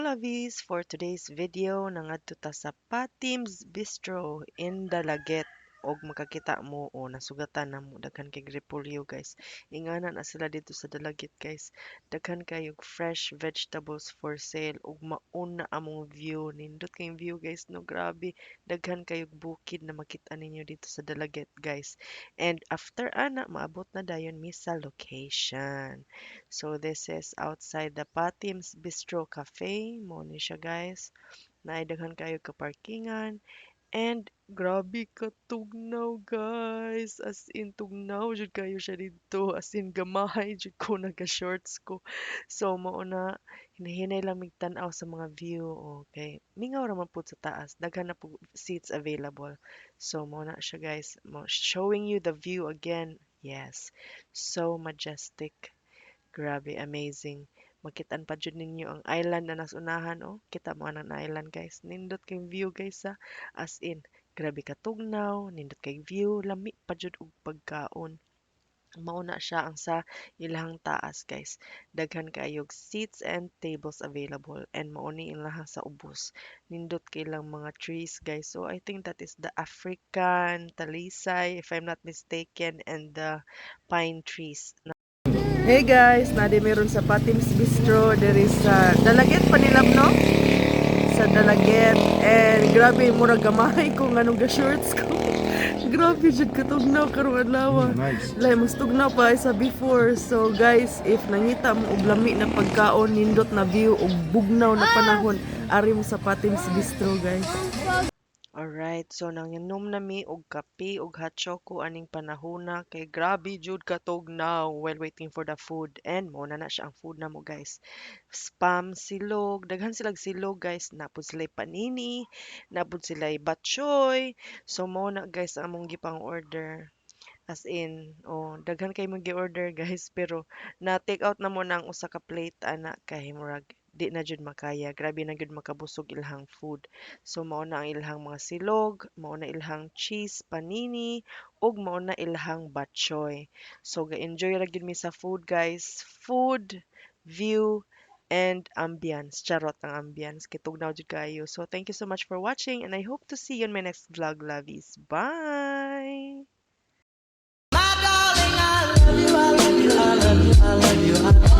Lovies, for today's video nangadto ta sa Patim's Bistro in Dalaget og makakita mo o nasugatan na mo daghan kay repolyo guys. Ingana na sila dito sa Dalaget guys. Daghan kayog fresh vegetables for sale ug mauna among view. Nindot kayong view guys no grabe. Daghan kayog bukid na makita ninyo dito sa Dalaget guys. And after ana maabot na dayon mi sa location. So this is outside the Patim's Bistro Cafe. Mo ni siya guys. Naidaghan kayo ka parkingan. And grabe ka tugnaw guys. As in tugnaw jud kayo siya dito. As in gamay jud ko naga shorts ko. So mao na hinahinay lang migtan-aw sa mga view. Okay. Mingaw ra man pud sa taas. Daghan na po seats available. So mao na siya guys. Showing you the view again. Yes. So majestic. Grabe, amazing. Makitaan pa jud ninyo ang island na nas unahan, oh. Kita mo ang island, guys. Nindot kay view, guys, ha. As in, grabe ka tugnaw, nindot kay view, lami pa jud og pagkaon. Mauna siya ang sa ilahang taas, guys. Daghan kayog seats and tables available and mauni ilahang sa ubos. Nindot kay lang mga trees, guys. So I think that is the African talisay, if I'm not mistaken, and the pine trees. Hey guys, nadi meron sa Patim's Bistro. There is sa Dalaget Panilab, no? Sa Dalaget. And grabe, murag gamay ko nga nung shorts ko. Grabe, jud katugnaw karong adlaw. Nice. Lay, mas tugnaw pa sa before. So guys, if nangita mo og lami na pagkaon, nindot na view og bugnaw na panahon, ari mo sa Patim's Bistro, guys. Alright, so nanginom nami og kape og hot choco aning panahona kay grabe jud katog now while waiting for the food and mo na siya ang food na mo guys. Spam silog, daghan silag silog guys, napud sila panini, napud sila batchoy. So mo na guys ang among gipang order. As in, oh, daghan kay mong gi-order guys pero na take out na mo na ang usa ka plate ana kay murag di na jud makaya. Grabe na jud makabusog ilhang food. So mao na ang ilhang mga silog, mao na ilhang cheese panini ug mao na ilhang batchoy. So ga-enjoy ra gyud mi sa food guys. Food, view, and ambience. Charot ang ambience. Kitugnaw jud kayo. So thank you so much for watching and I hope to see you in my next vlog, lovies. Bye! My darling, I love you, I love you, I love you, I love you.